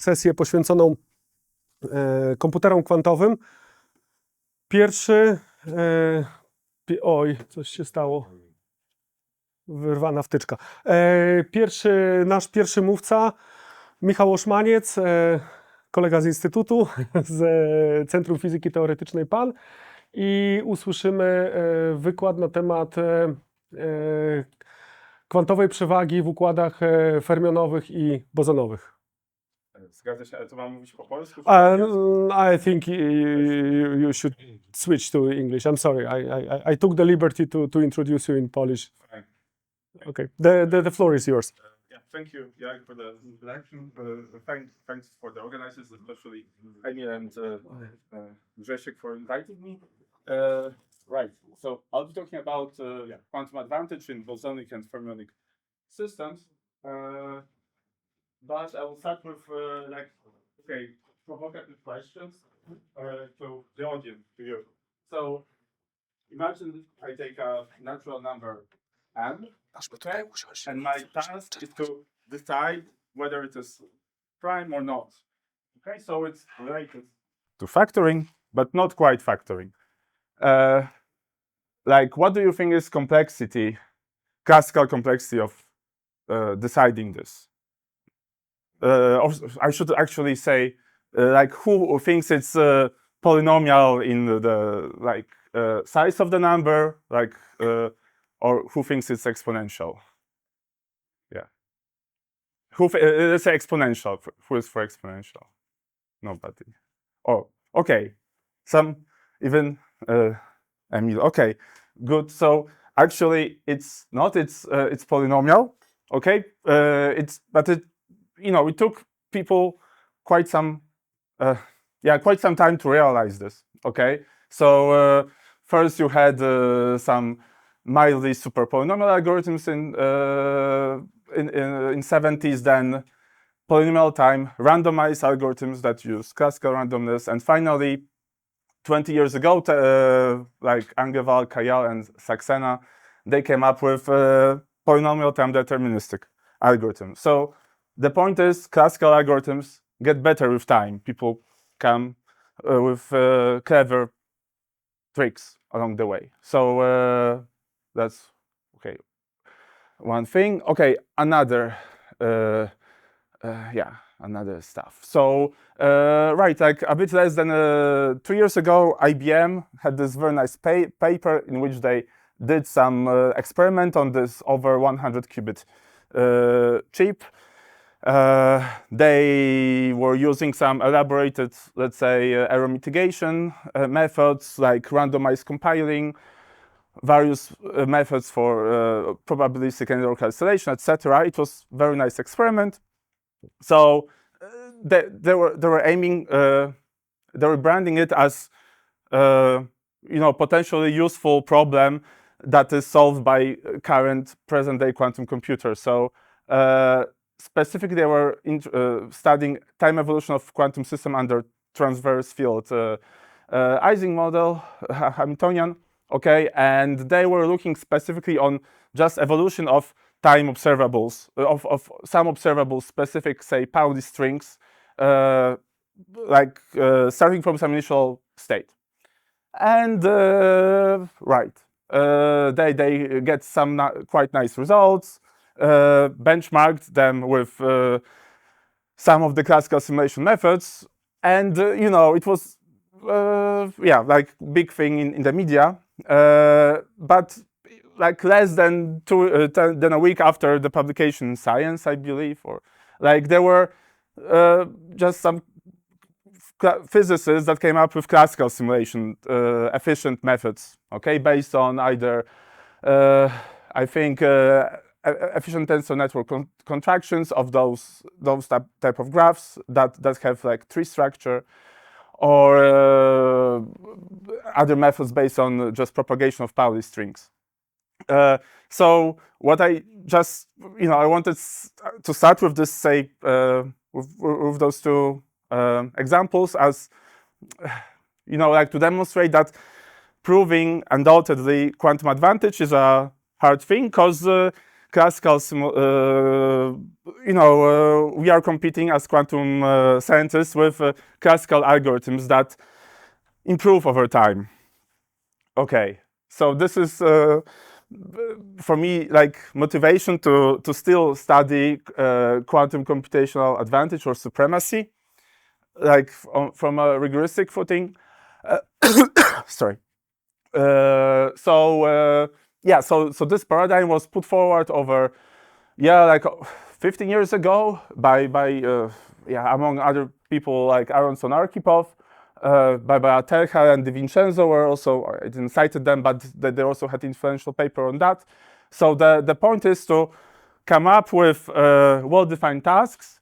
sesję poświęconą komputerom kwantowym. Pierwszy... Oj, coś się stało. Wyrwana wtyczka. Nasz pierwszy mówca, Michał Oszmaniec, kolega z Instytutu, z Centrum Fizyki Teoretycznej PAN, i usłyszymy wykład na temat kwantowej przewagi w układach fermionowych i bosonowych. Zgadza się, ale to mam mówić po polsku? I think you should switch to English. I'm sorry, I took the liberty to introduce you in Polish. Fine. Okay, the floor is yours. Yeah, thank you, for the introduction. Thanks for the organizers, especially Amy and Grzesiek, for inviting me. Right, so I'll be talking about quantum advantage in bosonic and fermionic systems. But I will start with provocative questions to the audience, to you. So imagine I take a natural number n, okay, and my task is to decide whether it is prime or not. Okay, so it's related to factoring, but not quite factoring. What do you think is complexity, classical complexity of deciding this? I should actually say, who thinks it's polynomial in the size of the number, or who thinks it's exponential? Yeah. Let's say exponential. Who is for exponential? Nobody. Oh, okay. Some even Emil. Okay, good. So actually, it's not. It's polynomial. Okay. It took people quite some time to realize this. Okay, so first you had some mildly super polynomial algorithms in 70s, then polynomial time randomized algorithms that use classical randomness, and finally 20 years ago, Angeval, Kayal, and Saxena, they came up with polynomial time deterministic algorithm. So the point is, classical algorithms get better with time. People come with clever tricks along the way. So that's okay. One thing. Okay, another stuff. So a bit less than 2 years ago, IBM had this very nice paper in which they did some experiment on this over 100 qubit chip. They were using some elaborated, let's say, error mitigation methods like randomized compiling, various methods for probabilistic and error cancellation, etc. It was a very nice experiment. So they were aiming, they were branding it as potentially useful problem that is solved by current present-day quantum computers. So specifically, they were studying time evolution of quantum system under transverse field Ising model, Hamiltonian. Okay, and they were looking specifically on just evolution of time observables, of some observable specific, say, Pauli strings, starting from some initial state. And they get some quite nice results. Benchmarked them with some of the classical simulation methods, and it was big thing in the media. But less than a week after the publication in Science, I believe, or there were just some physicists that came up with classical simulation efficient methods. Okay, based on either efficient tensor network contractions of those type of graphs that have tree structure, or other methods based on just propagation of Pauli strings. So what I just I wanted to start with this, say, with those two examples, as to demonstrate that proving undoubtedly quantum advantage is a hard thing, because classical, we are competing as quantum scientists with classical algorithms that improve over time. Okay, so this is for me like motivation to still study quantum computational advantage or supremacy, like from a rigoristic footing. Sorry. So this paradigm was put forward over, like 15 years ago by among other people like Aronson Arkhipov, by Terha and De Vincenzo were also, I didn't cite them, but they also had influential paper on that. So the point is to come up with well-defined tasks,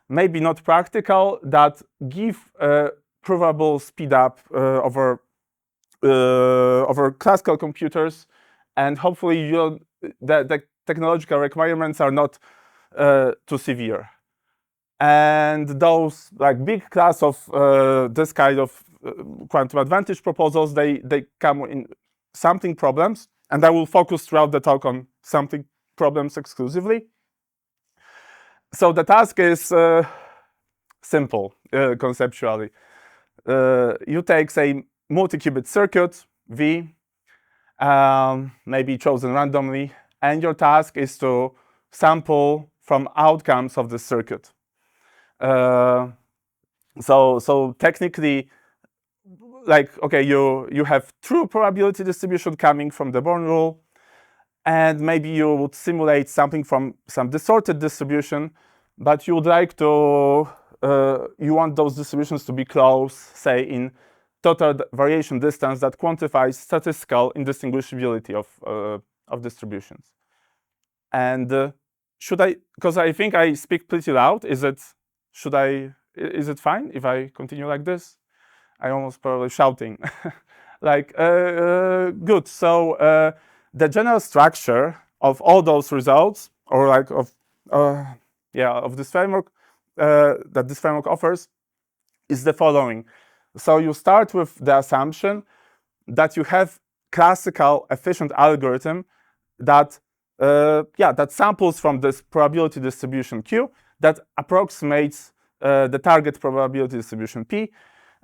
maybe not practical, that give provable speed up over classical computers, and hopefully the technological requirements are not too severe. And those like big class of this kind of quantum advantage proposals, they come in sampling problems, and I will focus throughout the talk on sampling problems exclusively. So the task is simple conceptually. You take, say, multi-qubit circuit V, maybe chosen randomly, and your task is to sample from outcomes of the circuit. So technically, like, okay, you have true probability distribution coming from the Born rule, and maybe you would simulate something from some distorted distribution, but you would like to, you want those distributions to be close, say, in total variation distance that quantifies statistical indistinguishability of distributions. And should I, because I think I speak pretty loud, is it fine if I continue like this? I almost probably shouting. Like, good. So the general structure of all those results, or like of this framework, that this framework offers, is the following. So you start with the assumption that you have classical efficient algorithm that that samples from this probability distribution Q that approximates the target probability distribution P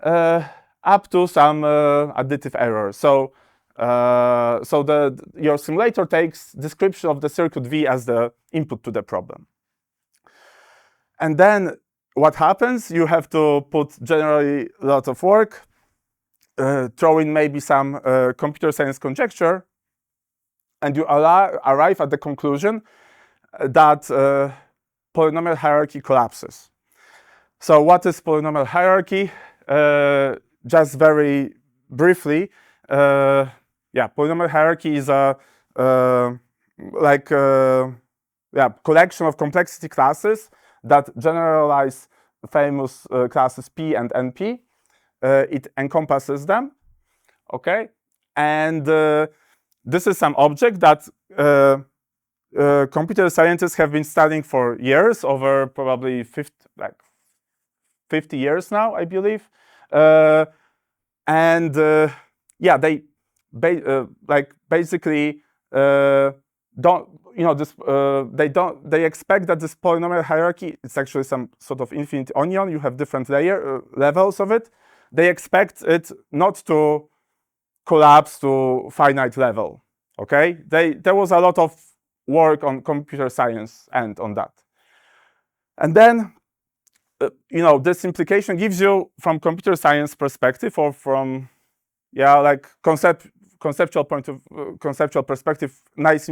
up to some additive error. So your simulator takes description of the circuit V as the input to the problem. And then what happens? You have to put generally a lot of work, throw in maybe some computer science conjecture, and you arrive at the conclusion that polynomial hierarchy collapses. So what is polynomial hierarchy? Just very briefly, polynomial hierarchy is a collection of complexity classes that generalize famous classes P and NP. It encompasses them, okay? And this is some object that computer scientists have been studying for years, over probably 50 years now, I believe. They basically they expect that this polynomial hierarchy is actually some sort of infinite onion. You have different levels of it. They expect it not to collapse to finite level. Okay, there was a lot of work on computer science and on that. And then this implication gives you, from computer science perspective, or from conceptual perspective, nice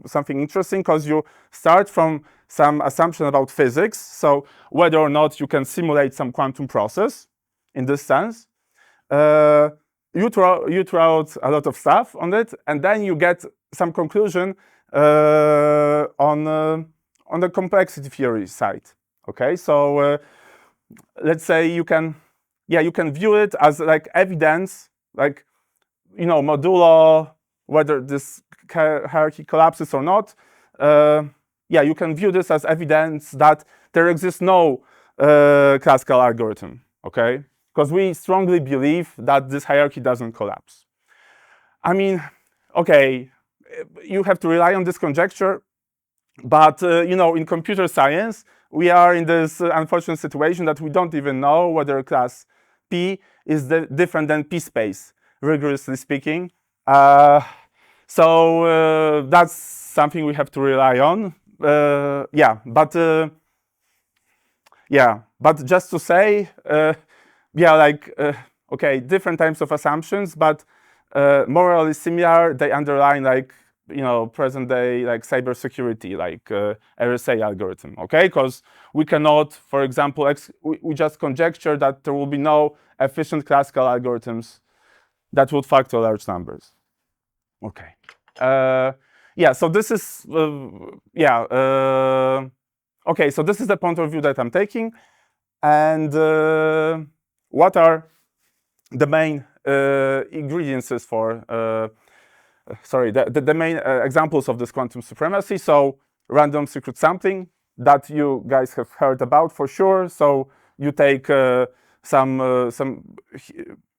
something interesting, because you start from some assumption about physics. So whether or not you can simulate some quantum process in this sense. You throw out a lot of stuff on it, and then you get some conclusion on the complexity theory side. Okay, so let's say you can view it as like evidence, like modulo whether this hierarchy collapses or not. You can view this as evidence that there exists no classical algorithm. Okay. Because we strongly believe that this hierarchy doesn't collapse. I mean, okay, you have to rely on this conjecture. But you know, in computer science, we are in this unfortunate situation that we don't even know whether class P is different than P space, rigorously speaking. So that's something we have to rely on. But just to say, okay, different types of assumptions, but morally similar. They underline like, you know, present day like cybersecurity, like RSA algorithm. Okay, because we cannot, for example, we just conjecture that there will be no efficient classical algorithms that would factor large numbers. Okay. So this is okay. So this is the point of view that I'm taking, and what are the main ingredients for the main examples of this quantum supremacy. So random secret sampling that you guys have heard about for sure. So you take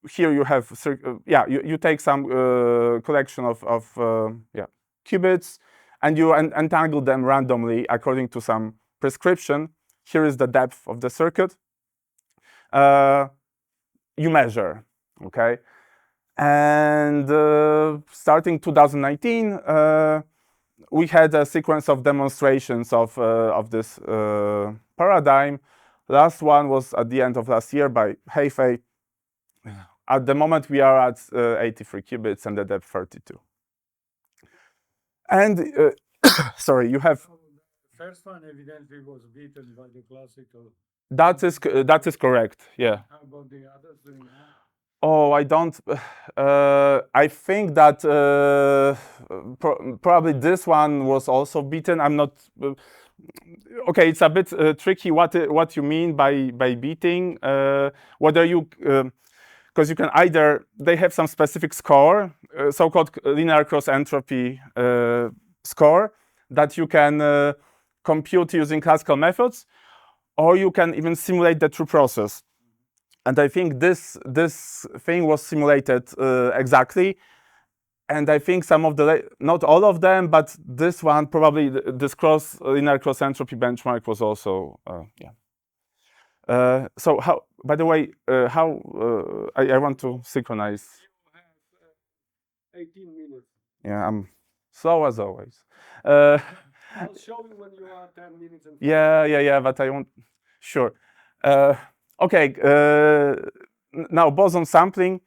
here you have you take some collection of qubits, and you entangle them randomly according to some prescription. Here is the depth of the circuit. You measure, okay, and starting 2019, we had a sequence of demonstrations of this paradigm. Last one was at the end of last year by Heifei. At the moment, we are at 83 qubits and the depth 32. And sorry, you have. First one evidently was beaten by the classical. That is correct. Yeah. How about the others doing that? Oh, I don't. I think that probably this one was also beaten. I'm not. Okay, it's a bit tricky what you mean by beating. Whether you, because you can either they have some specific score, so-called linear cross entropy score that you can compute using classical methods, or you can even simulate the true process. And I think this thing was simulated exactly. And I think some of the, not all of them, but this one, probably this linear cross entropy benchmark was also, so how, by the way, I want to synchronize. You have 18 minutes. Yeah, I'm slow as always. I'll show you when you are 10 minutes. And Yeah, but I won't, sure. Okay, now boson sampling.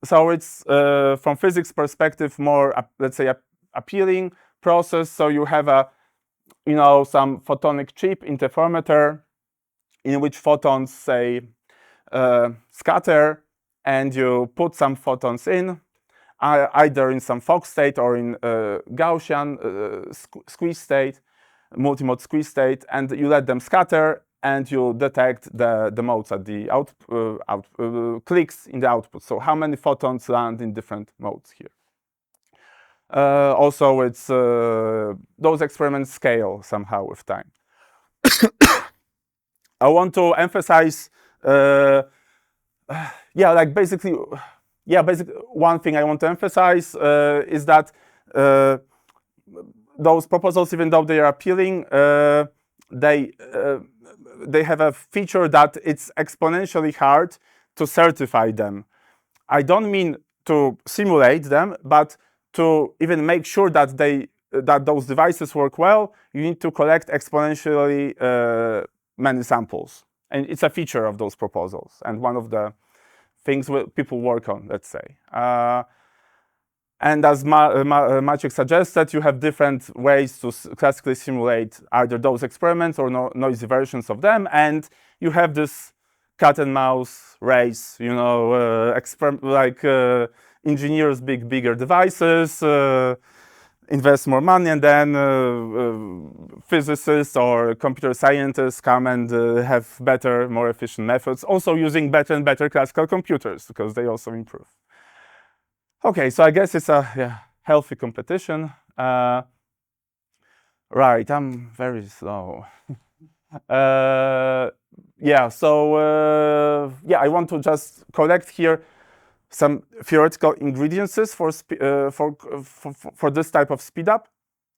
So it's from physics perspective more, let's say, appealing process. So you have some photonic chip interferometer in which photons, say, scatter, and you put some photons in, either in some Fock state or in Gaussian squeeze state, multimode squeeze state, and you let them scatter, and you detect the modes at the clicks in the output. So how many photons land in different modes here. Also, it's those experiments scale somehow with time. I want to emphasize, basically one thing I want to emphasize is that those proposals, even though they are appealing, they have a feature that it's exponentially hard to certify them. I don't mean to simulate them, but to even make sure that those devices work well, you need to collect exponentially many samples. And it's a feature of those proposals, and one of the things people work on, let's say. And as Maciek suggested, you have different ways to classically simulate either those experiments or noisy versions of them, and you have this cat and mouse race, engineers build bigger devices, invest more money, and then physicists or computer scientists come and have better, more efficient methods, also using better and better classical computers, because they also improve. Okay, so I guess it's a healthy competition. Right, I'm very slow. I want to just collect here some theoretical ingredients for this type of speed up.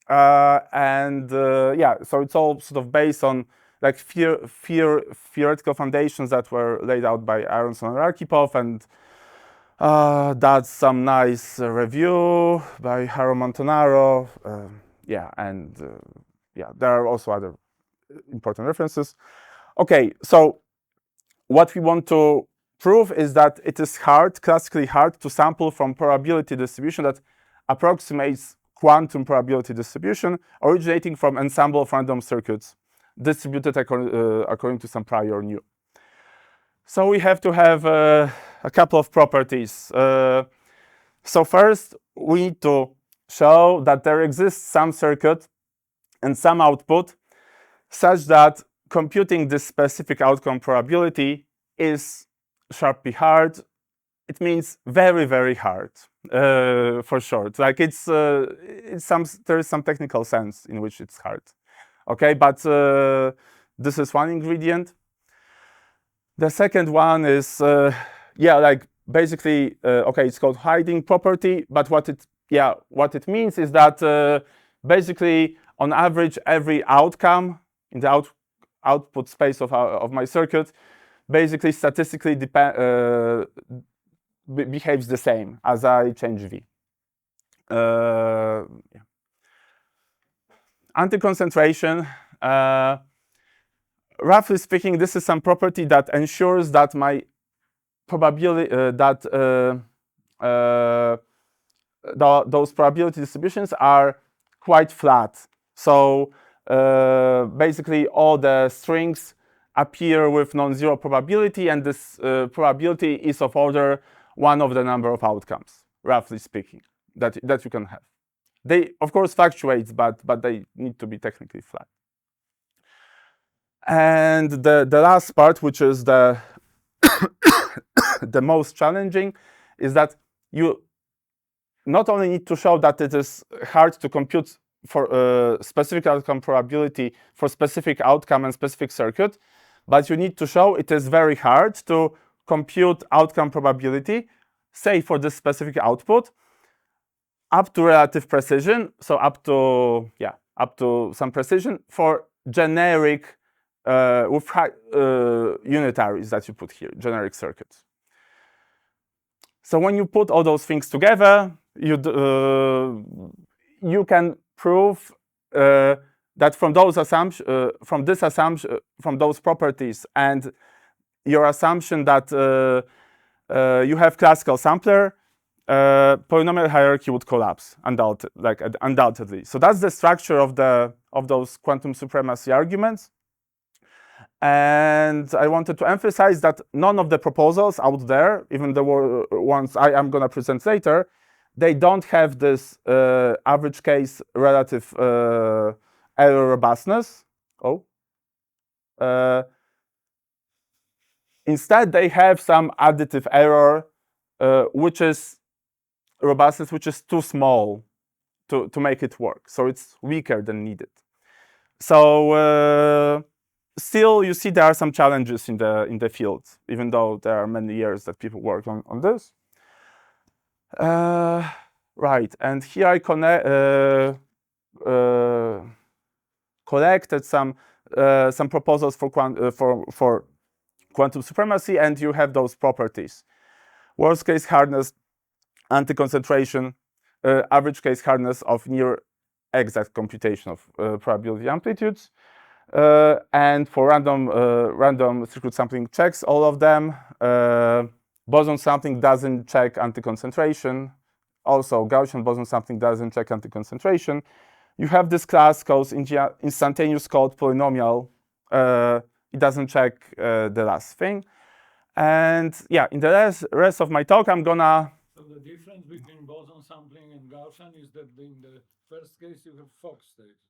Yeah, so it's all sort of based on like theoretical foundations that were laid out by Aronson and Arkhipov, and that's some nice review by Haro Montanaro. Yeah, and yeah, there are also other important references. Okay, so what we want to prove is that it is hard, classically hard, to sample from probability distribution that approximates quantum probability distribution originating from ensemble of random circuits distributed according to some prior nu. So we have to have a couple of properties. So first, we need to show that there exists some circuit and some output such that computing this specific outcome probability is sharply hard. It means very, very hard, for short. Like there is some technical sense in which it's hard. Okay, but this is one ingredient. The second one is, yeah, like basically, okay, it's called hiding property, but what it means is that basically, on average, every outcome in the output space of my circuit basically statistically behaves the same as I change V. Yeah. Anti-concentration. Roughly speaking, this is some property that ensures that my probability those probability distributions are quite flat. So basically, all the strings appear with non-zero probability, and this probability is of order 1 of the number of outcomes, roughly speaking, that you can have. They, of course, fluctuate, but they need to be technically flat. And the last part, which is the the most challenging, is that you not only need to show that it is hard to compute for specific outcome probability for specific outcome and specific circuit, but you need to show it is very hard to compute outcome probability, say for this specific output, up to relative precision, so up to some precision for generic with unitaries that you put here, generic circuits. So when you put all those things together, you can prove that from those assumptions, from those properties, and your assumption that you have classical sampler, polynomial hierarchy would collapse undoubtedly. So that's the structure of those quantum supremacy arguments. And I wanted to emphasize that none of the proposals out there, even the ones I am going to present later, they don't have this average case relative error robustness. Instead, they have some additive error, which is robustness, which is too small to make it work. So it's weaker than needed. So still, you see there are some challenges in the field, even though there are many years that people work on this. Right, and here I collected some proposals for quantum supremacy, and you have those properties: worst case hardness, anti-concentration, average case hardness of near exact computation of probability amplitudes. And for random circuit sampling checks all of them. Boson sampling doesn't check anti-concentration. Also, Gaussian boson sampling doesn't check anti-concentration. You have this class called instantaneous code polynomial. It doesn't check the last thing. And yeah, in the rest of my talk, I'm gonna. So the difference between boson sampling and Gaussian is that in the first case you have Fock states.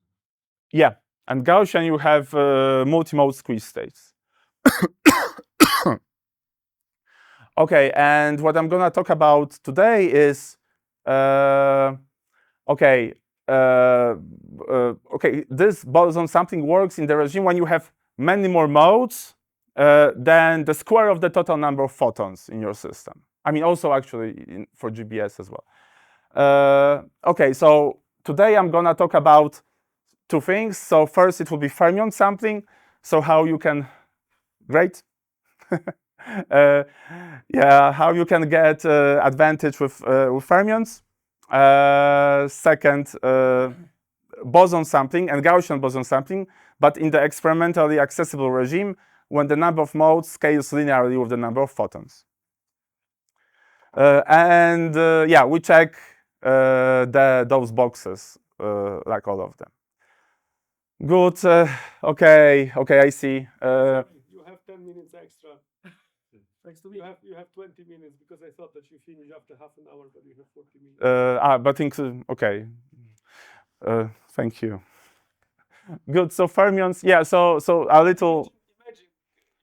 Yeah, and Gaussian you have multimode squeeze states. Okay, and what I'm gonna talk about today is this boson sampling works in the regime when you have many more modes than the square of the total number of photons in your system. I mean, also actually for GBS as well. Okay, so today I'm gonna talk about two things. So first it will be fermion sampling. So how you can, great. Yeah, how you can get advantage with fermions. Second, boson sampling and Gaussian boson sampling, but in the experimentally accessible regime when the number of modes scales linearly with the number of photons. Yeah, we check those boxes, like all of them. Good. Okay, I see. You have 10 minutes extra. Thanks to me. You have 20 minutes because I thought that you finish after half an hour, but you have 40 minutes. But okay. Thank you. Good. So fermions, yeah. So a little.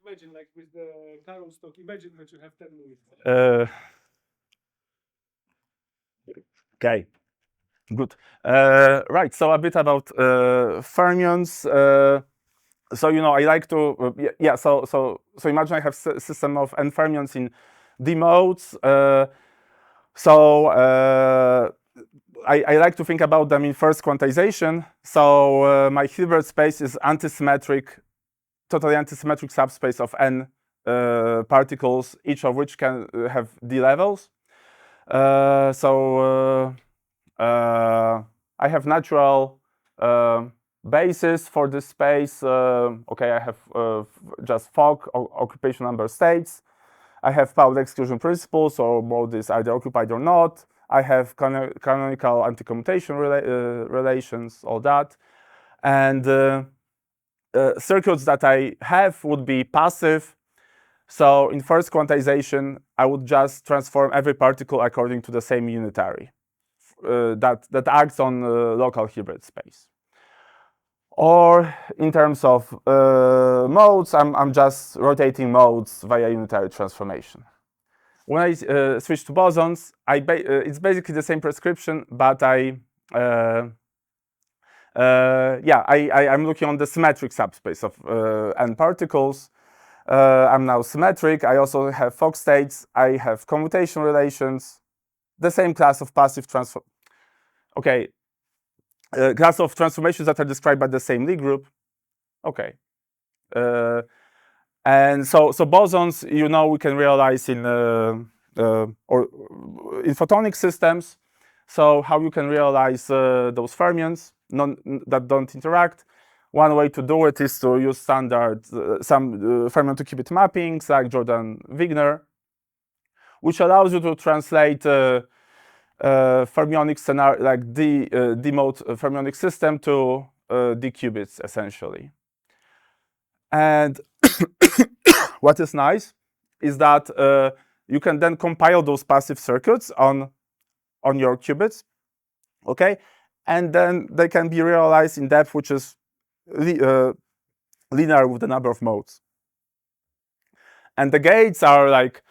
Imagine like with the Carol stock. Imagine that you have 10 minutes. Okay. Good. Right. So a bit about fermions. So I like to yeah. So imagine I have system of n fermions in d modes. I like to think about them in first quantization. So my Hilbert space is antisymmetric, totally antisymmetric subspace of n particles, each of which can have d levels. I have natural basis for this space. Okay, I have just fog or occupation number states. I have Pauli exclusion principle, so mode is either occupied or not. I have canonical anti-commutation relations, all that. And circuits that I have would be passive. So in first quantization, I would just transform every particle according to the same unitary that acts on local Hilbert space. Or in terms of modes, I'm just rotating modes via unitary transformation. When I switch to bosons, it's basically the same prescription, but I'm looking on the symmetric subspace of n particles. I'm now symmetric. I also have Fock states. I have commutation relations. The same class of passive transform. Okay, class of transformations that are described by the same Lie group. Okay. And so bosons, we can realize in photonic systems. So how you can realize those fermions that don't interact? One way to do it is to use standard some fermion to qubit mappings like Jordan-Wigner, which allows you to translate fermionic scenario like d mode fermionic system to d qubits essentially. And what is nice is that you can then compile those passive circuits on your qubits, okay? And then they can be realized in depth, which is linear with the number of modes. And the gates are like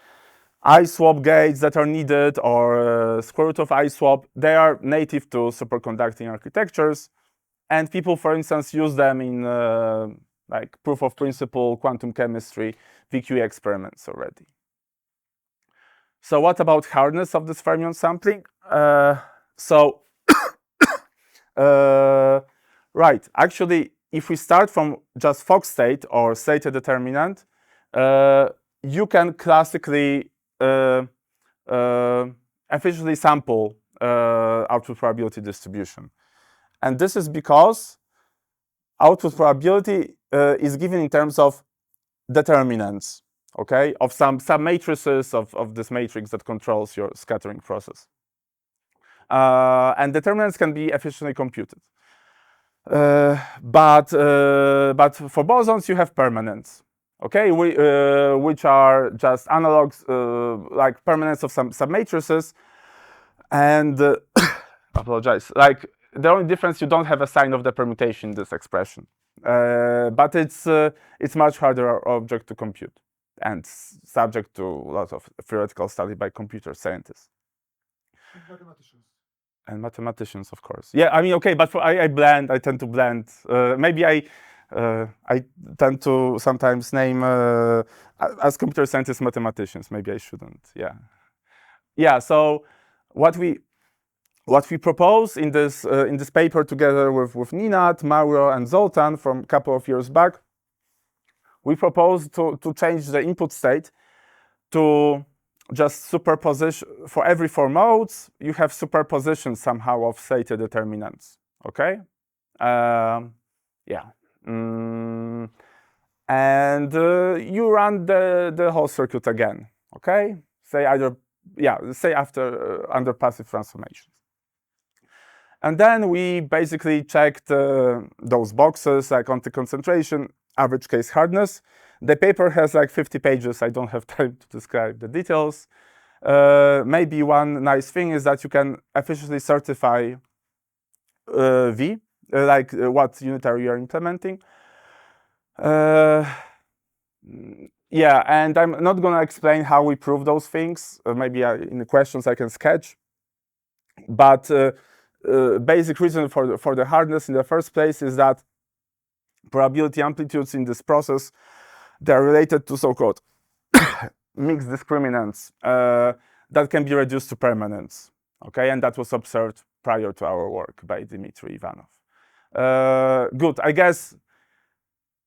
I-swap gates that are needed, or square root of I-swap. They are native to superconducting architectures. And people, for instance, use them in like proof of principle, quantum chemistry, VQ experiments already. So what about hardness of this fermion sampling? Right, actually, if we start from just Fock state or stated determinant, you can classically efficiently sample output probability distribution. And this is because output probability is given in terms of determinants, okay, of some matrices of this matrix that controls your scattering process. And determinants can be efficiently computed. But for bosons, you have permanents, okay, which are just analogs, like permanents of some submatrices. And apologize, like the only difference, you don't have a sign of the permutation in this expression. But it's much harder object to compute and subject to a lot of theoretical study by computer scientists. And mathematicians, of course. Yeah, I mean, okay, but I tend to blend. Maybe I tend to sometimes name as computer scientists mathematicians. Maybe I shouldn't. Yeah. Yeah. So what we what we propose in this paper together with Ninat, Mauro, and Zoltan from a couple of years back, we propose to change the input state to just superposition. For every 4 modes, you have superposition somehow of stated determinants. Okay? Yeah. And you run the whole circuit again. Okay? Say after under passive transformations. And then we basically checked those boxes, like anti-concentration, average case hardness. The paper has like 50 pages. I don't have time to describe the details. Maybe one nice thing is that you can efficiently certify V, what unitary you are implementing. Yeah, and I'm not going to explain how we prove those things. Maybe in the questions I can sketch. But basic reason for the hardness in the first place is that probability amplitudes in this process, they're related to so-called mixed discriminants that can be reduced to permanence. Okay, and that was observed prior to our work by Dmitry Ivanov. Good, I guess.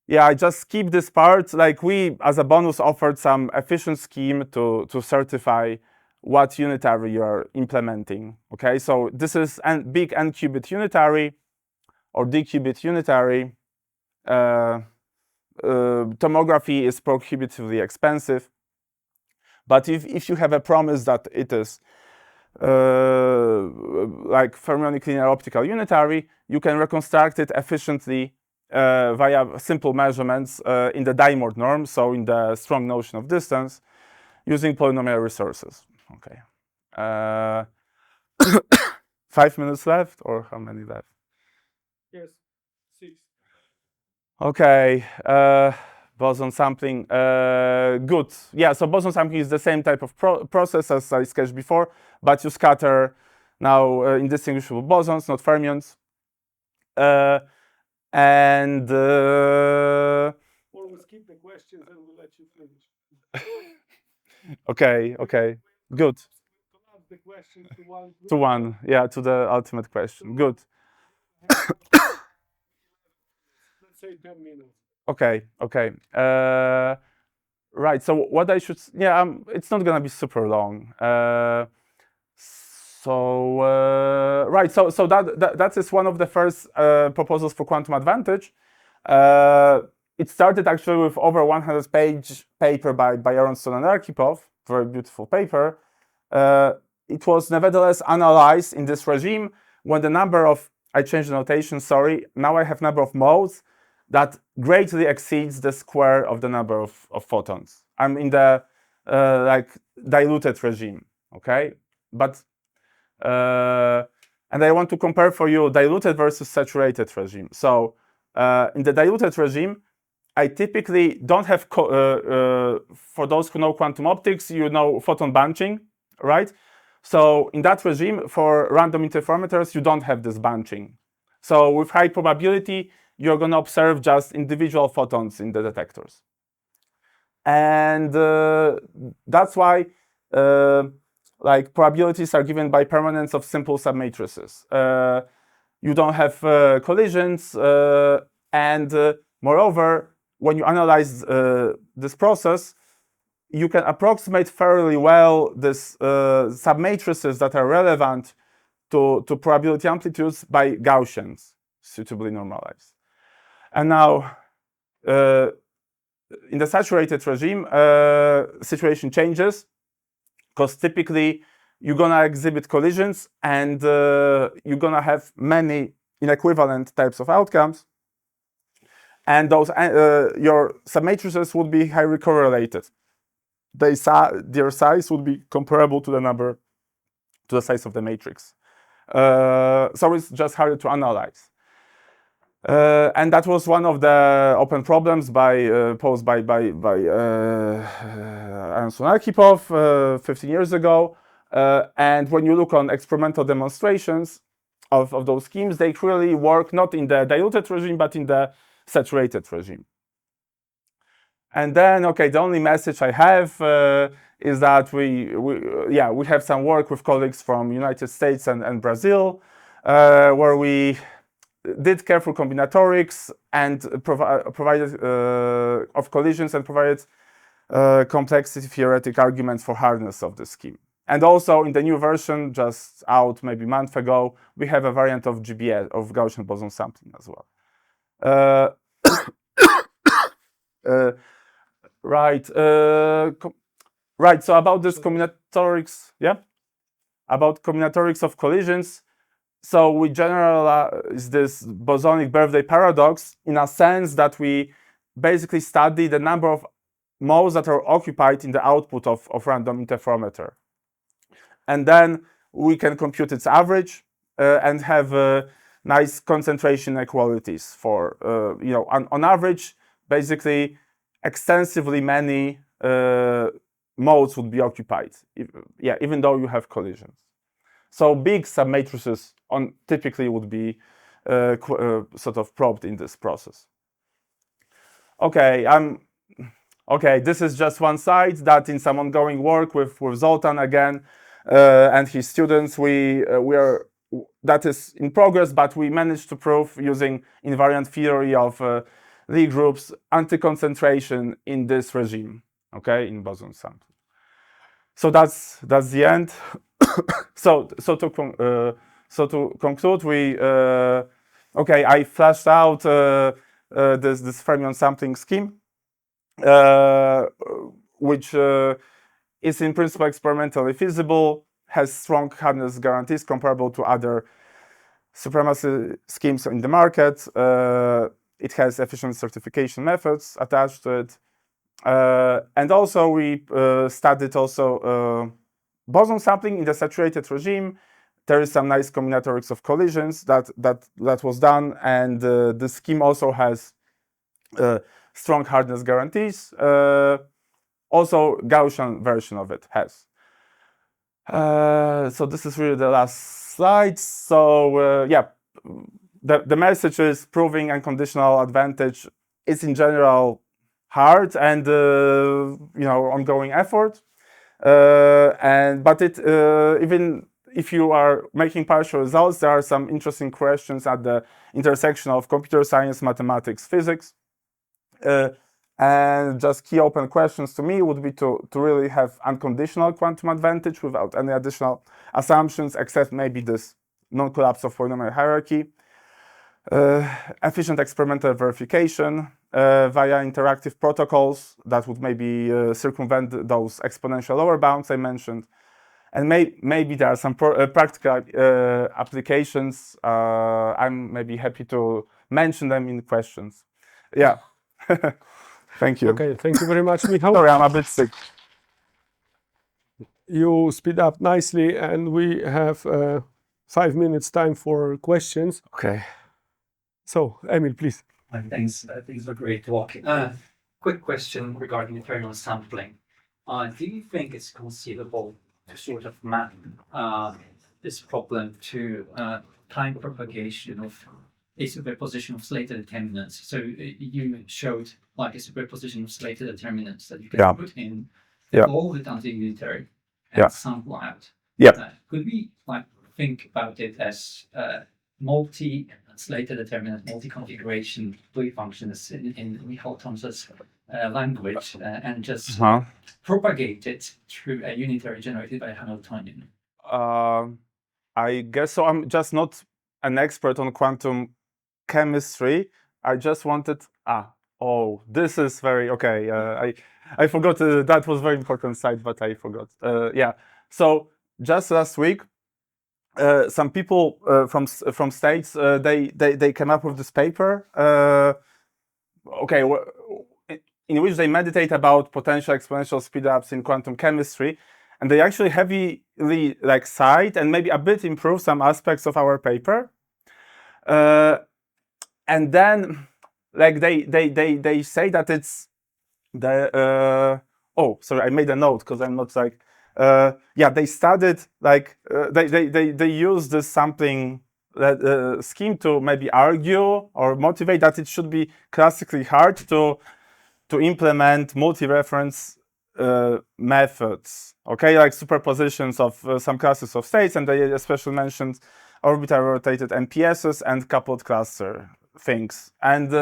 Yeah, I just skip this part. Like we, as a bonus, offered some efficient scheme to certify what unitary you're implementing. Okay, so this is a big n-qubit unitary or d-qubit unitary. Tomography is prohibitively expensive, but if you have a promise that it is like fermionic linear optical unitary, you can reconstruct it efficiently via simple measurements in the Dymord norm, so in the strong notion of distance, using polynomial resources. Okay. 5 minutes left, or how many left? Yes, 6. Okay. Boson sampling. Good. Yeah, so boson sampling is the same type of process as I sketched before, but you scatter now indistinguishable bosons, not fermions. And Or we'll skip the questions and we'll let you finish. okay, good. Collapse the questions to one. To one, yeah, to the ultimate question. Good. Let's say 10 minutes. Okay. Right. So what I should, it's not gonna be super long. Right. So that is one of the first proposals for quantum advantage. It started actually with over 100-page paper by Aronston and Arkhipov, very beautiful paper. It was nevertheless analyzed in this regime when the number of, I changed the notation, sorry, now I have number of modes that greatly exceeds the square of the number of photons. I'm in the like diluted regime, okay? But, and I want to compare for you diluted versus saturated regime. So in the diluted regime, I typically don't have, for those who know quantum optics, you know photon bunching, right? So in that regime, for random interferometers, you don't have this bunching. So with high probability, you're going to observe just individual photons in the detectors. And that's why like probabilities are given by permanence of simple submatrices. You don't have collisions, and moreover, when you analyze this process, you can approximate fairly well this submatrices that are relevant to probability amplitudes by Gaussians, suitably normalized. And now, in the saturated regime, situation changes, because typically you're gonna exhibit collisions and you're gonna have many inequivalent types of outcomes, and those your submatrices would be highly correlated. Their size would be comparable to the size of the matrix. So it's just harder to analyze. And that was one of the open problems posed by Aronston Arkhipov 15 years ago. And when you look on experimental demonstrations of those schemes, they clearly work not in the diluted regime, but in the saturated regime. And then, okay, the only message I have is that we have some work with colleagues from United States and Brazil, where we did careful combinatorics and provided of collisions and provided complexity theoretic arguments for hardness of the scheme. And also in the new version, just out maybe a month ago, we have a variant of GBS, of Gaussian boson sampling as well. Right. Right. So about this combinatorics, about combinatorics of collisions. So we generalize this bosonic birthday paradox in a sense that we basically study the number of modes that are occupied in the output of random interferometer. And then we can compute its average and have nice concentration inequalities for, on average, basically extensively many modes would be occupied, even though you have collisions. So big submatrices typically would be sort of probed in this process. Okay, this is just one side that in some ongoing work with Zoltan again and his students, that is in progress, but we managed to prove using invariant theory of Lie groups anti-concentration in this regime, okay, in boson sampling. So that's the end. So to conclude, I flashed out this fermion sampling scheme, which is in principle experimentally feasible, has strong hardness guarantees comparable to other supremacy schemes in the market. It has efficient certification methods attached to it. And also we studied boson sampling in the saturated regime. There is some nice combinatorics of collisions that was done, and the scheme also has strong hardness guarantees. Also, Gaussian version of it has. So this is really the last slide. So the message is proving unconditional advantage is in general hard and ongoing effort. But even if you are making partial results, there are some interesting questions at the intersection of computer science, mathematics, physics. And just key open questions to me would be to really have unconditional quantum advantage without any additional assumptions, except maybe this non-collapse of polynomial hierarchy. Efficient experimental verification via interactive protocols that would maybe circumvent those exponential lower bounds I mentioned. And maybe there are some practical applications. I'm maybe happy to mention them in questions. Yeah. Thank you. Okay, thank you very much, Michał. Sorry, I'm a bit sick. You speed up nicely, and we have 5 minutes time for questions. Okay. So, Emil, please. Thanks. Thanks for a great talk. Quick question regarding the fermion sampling. Do you think it's conceivable to sort of map this problem to time propagation of a superposition of Slater determinants? So you showed like a superposition of Slater determinants that you can put in, all it anti-unitary, and sample out. Could we think about it as multi-Slater determinant, multi-configuration Lie functions in Michał Tom's language, and just propagate it through a unitary generated by a Hamiltonian? I guess so. I'm just not an expert on quantum chemistry. I just wanted. This is very okay. I forgot that was very important slide, but I forgot. So just last week, some people from States they came up with this paper. In which they meditate about potential exponential speedups in quantum chemistry, and they actually heavily cite and maybe a bit improve some aspects of our paper. And then, they say that it's the sorry, I made a note because I'm not they studied they use this sampling scheme to maybe argue or motivate that it should be classically hard to implement multi-reference methods, okay, like superpositions of some classes of states, and they especially mentioned orbital rotated MPSs and coupled cluster things. And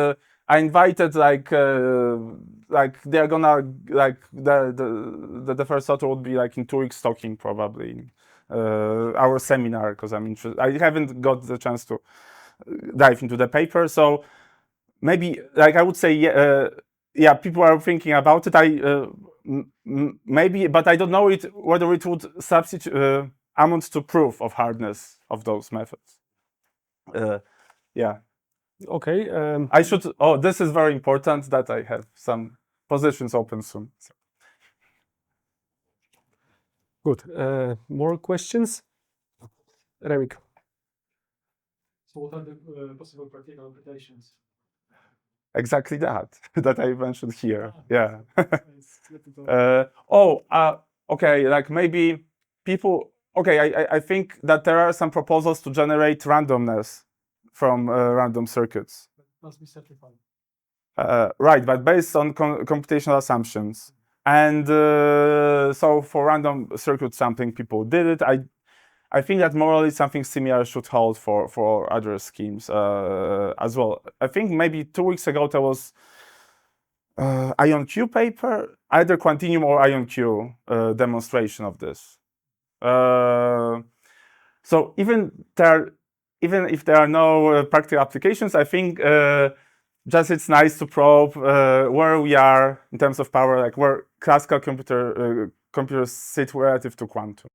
I invited like they're gonna like the first author would be like in 2 weeks talking probably our seminar, because I'm interested. I haven't got the chance to dive into the paper, so maybe like I would say yeah, people are thinking about it. Maybe, but I don't know whether it would substitute amount to proof of hardness of those methods. Yeah. Okay. I should. Oh, this is very important that I have some positions open soon. So. Good. More questions? Remik. So what are the possible practical applications? Exactly that that I mentioned here. Yeah. It's difficult. Okay. Like maybe people. Okay, I think that there are some proposals to generate randomness from random circuits. Must be certified. Right, but based on computational assumptions. And so for random circuit sampling, people did it. I think that morally something similar should hold for other schemes as well. I think maybe 2 weeks ago there was IonQ paper, either Quantinium or IonQ demonstration of this. So even if there are no practical applications, I think just it's nice to probe where we are in terms of power, like where classical computers sit relative to quantum.